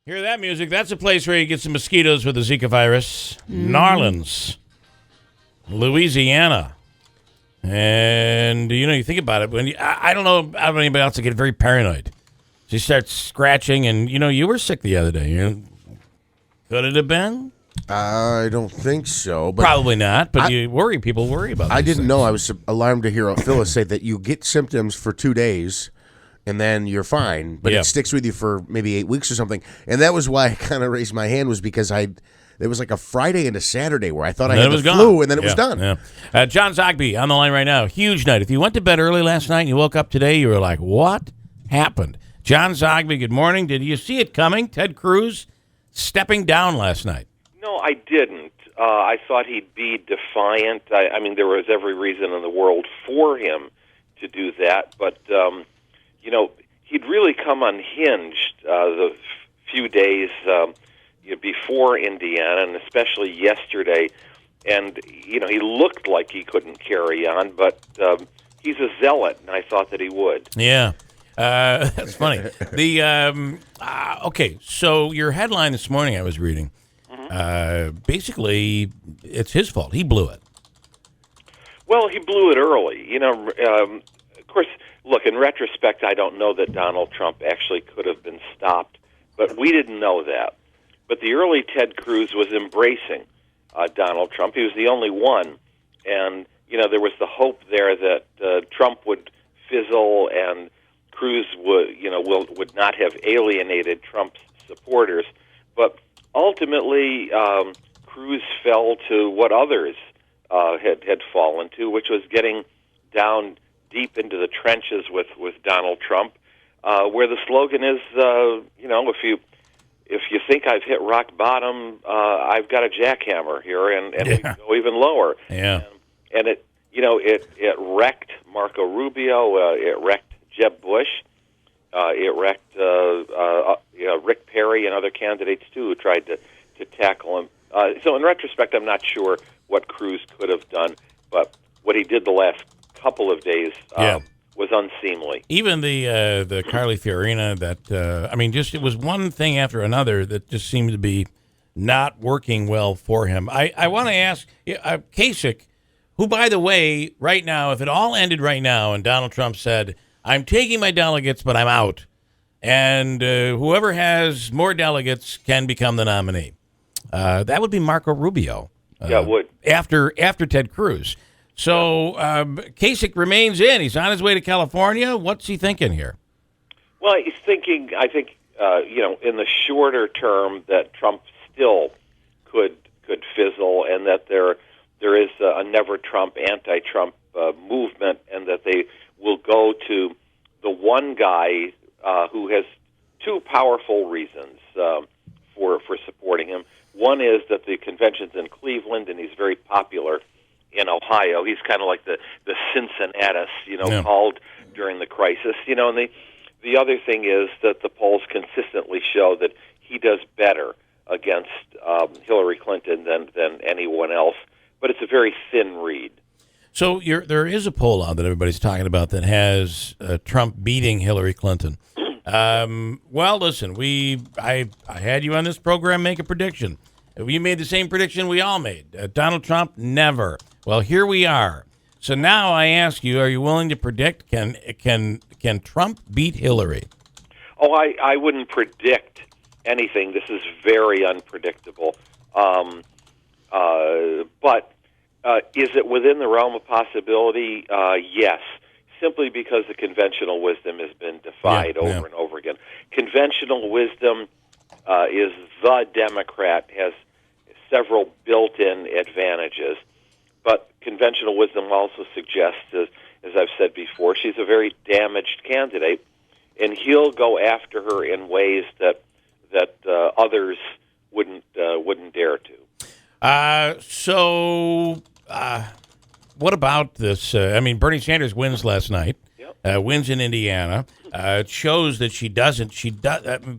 Hear that music? That's a place where you get some mosquitoes with the Zika virus. Narlands, Louisiana. And, you think about it. When I don't know about anybody else that get very paranoid. She starts scratching, and, you were sick the other day. Could it have been? I don't think so. But probably not, but people worry about I didn't things. know. I was alarmed to hear Phyllis say that you get symptoms for 2 days, and then you're fine, but it sticks with you for maybe 8 weeks or something. And that was why I kind of raised my hand, was because there was like a Friday and a Saturday where I thought I had the flu, and then it was done. Yeah. John Zogby on the line right now. Huge night. If you went to bed early last night and you woke up today, you were like, what happened? John Zogby, good morning. Did you see it coming? Ted Cruz stepping down last night. No, I didn't. I thought he'd be defiant. I mean, there was every reason in the world for him to do that, but, he'd really come unhinged the few days before Indiana, and especially yesterday. And, he looked like he couldn't carry on, but he's a zealot, and I thought that he would. Yeah. That's funny. Okay, so your headline this morning I was reading, basically, it's his fault. He blew it. Well, he blew it early. Of course, look, in retrospect, I don't know that Donald Trump actually could have been stopped, but we didn't know that. But the early Ted Cruz was embracing Donald Trump. He was the only one. And, there was the hope there that Trump would fizzle and Cruz would not have alienated Trump's supporters. But ultimately, Cruz fell to what others had fallen to, which was getting down deep into the trenches with Donald Trump, where the slogan is, if you think I've hit rock bottom, I've got a jackhammer here, and we can go even lower. Yeah. And it wrecked Marco Rubio, it wrecked Jeb Bush, it wrecked Rick Perry and other candidates too who tried to tackle him. So in retrospect, I'm not sure what Cruz could have done, but what he did the last couple of days was unseemly. Even the Carly Fiorina, it was one thing after another that just seemed to be not working well for him. I want to ask Kasich, who, by the way, right now, if it all ended right now and Donald Trump said, I'm taking my delegates, but I'm out, and whoever has more delegates can become the nominee, that would be Marco Rubio. It would. After Ted Cruz. So Kasich remains in. He's on his way to California. What's he thinking here? Well, he's thinking, I think, in the shorter term that Trump still could fizzle, and that there is a never Trump, anti-Trump movement, and that they will go to the one guy who has two powerful reasons for supporting him. One is that the convention's in Cleveland, and he's very popular in Ohio. He's kind of like the Cincinnatus, called during the crisis. And the other thing is that the polls consistently show that he does better against Hillary Clinton than anyone else. But it's a very thin read. So there is a poll out that everybody's talking about that has Trump beating Hillary Clinton. Well, listen, I had you on this program make a prediction. You made the same prediction we all made. Donald Trump, never. Well, here we are. So now I ask you, are you willing to predict, can Trump beat Hillary? Oh, I wouldn't predict anything. This is very unpredictable. But is it within the realm of possibility? Yes, simply because the conventional wisdom has been defied over and over again. Conventional wisdom is the Democrat, has several built-in advantages. But conventional wisdom also suggests, as I've said before, she's a very damaged candidate, and he'll go after her in ways that others wouldn't dare to. What about this? Bernie Sanders wins last night. Yep. Wins in Indiana. It shows that she doesn't.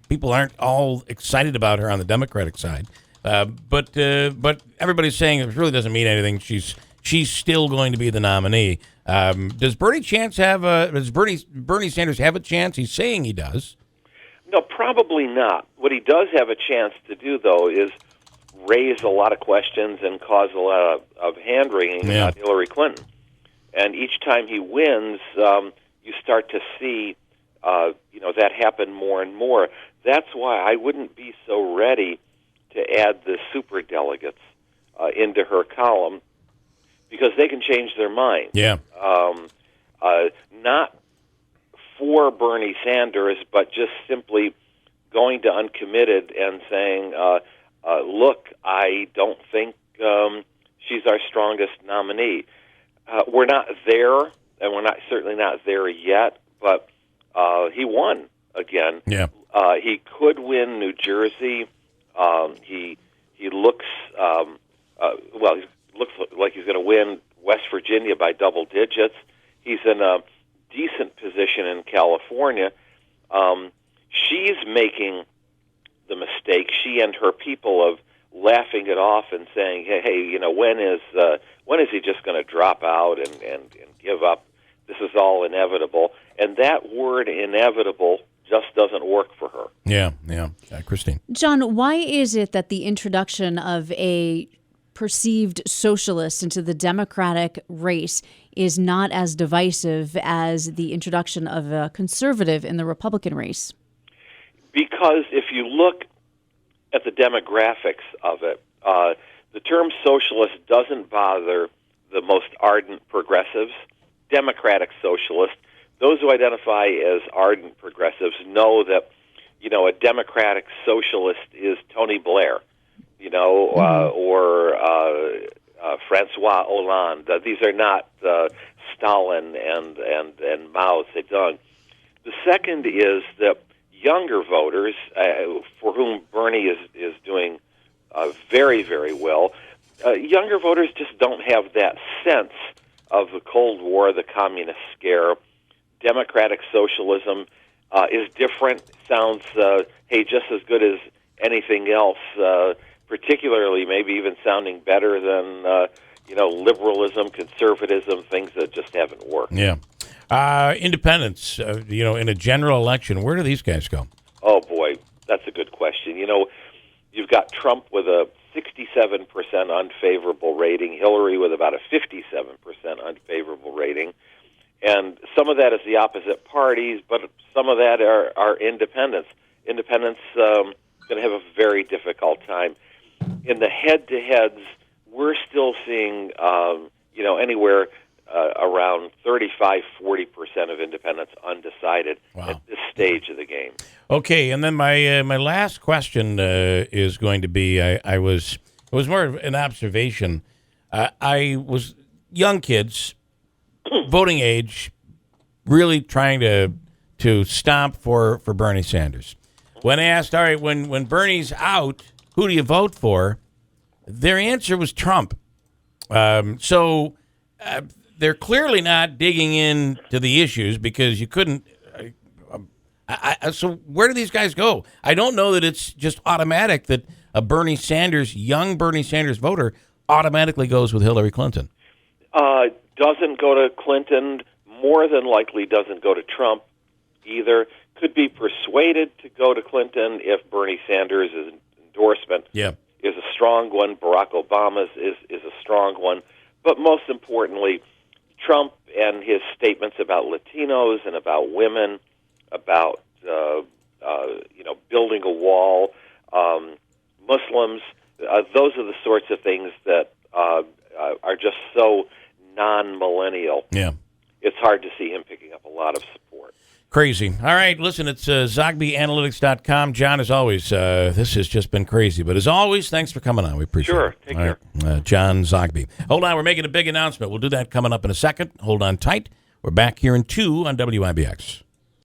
People aren't all excited about her on the Democratic side. But everybody's saying it really doesn't mean anything. She's still going to be the nominee. Does Bernie Sanders have a chance? He's saying he does. No, probably not. What he does have a chance to do, though, is raise a lot of questions and cause a lot of hand-wringing about Hillary Clinton. And each time he wins, you start to see, that happen more and more. That's why I wouldn't be so ready to add the superdelegates into her column, because they can change their mind. Yeah. Not for Bernie Sanders, but just simply going to Uncommitted and saying, look, I don't think she's our strongest nominee. We're not there, and we're certainly not there yet, but he won again. Yeah. He could win New Jersey. He looks he looks like he's going to win West Virginia by double digits. He's in a decent position in California. She's making the mistake, she and her people, of laughing it off and saying, "Hey, when is he just going to drop out and give up? This is all inevitable." And that word "inevitable" just doesn't work for her. Yeah. Christine. John, why is it that the introduction of a perceived socialist into the Democratic race is not as divisive as the introduction of a conservative in the Republican race? Because if you look at the demographics of it, the term socialist doesn't bother the most ardent progressives. Democratic socialists, those who identify as ardent progressives, know that a democratic socialist is Tony Blair, or Francois Hollande. These are not Stalin and Mao Zedong. The second is that younger voters, for whom Bernie is doing very, very well, younger voters just don't have that sense of the Cold War, the communist scare. Democratic socialism is different, sounds, just as good as anything else, particularly maybe even sounding better than, liberalism, conservatism, things that just haven't worked. Yeah. Independents, in a general election, where do these guys go? Oh, boy, that's a good question. You've got Trump with a 67% unfavorable rating, Hillary with about a 57% unfavorable rating. And some of that is the opposite parties, but some of that are independents. Independents going to have a very difficult time. In the head-to-heads, we're still seeing, anywhere around 35-40% of independents undecided at this stage of the game. Okay, and then my last question is going to be: it was more of an observation. I was young kids, voting age, really trying to stomp for Bernie Sanders. When asked, all right, when Bernie's out, who do you vote for? Their answer was Trump. So they're clearly not digging into the issues, because you couldn't. So where do these guys go? I don't know that it's just automatic that a young Bernie Sanders voter automatically goes with Hillary Clinton. Doesn't go to Clinton, more than likely doesn't go to Trump either. Could be persuaded to go to Clinton if Bernie Sanders' endorsement is a strong one. Barack Obama's is a strong one. But most importantly, Trump and his statements about Latinos and about women, about building a wall, Muslims, those are the sorts of things that are just so non-millennial. Yeah. It's hard to see him picking up a lot of support. Crazy. All right, listen, it's ZogbyAnalytics.com. John, as always, this has just been crazy. But as always, thanks for coming on. We appreciate it. Sure. Take care. Right. John Zogby. Hold on, we're making a big announcement. We'll do that coming up in a second. Hold on tight. We're back here in 2 on WIBX.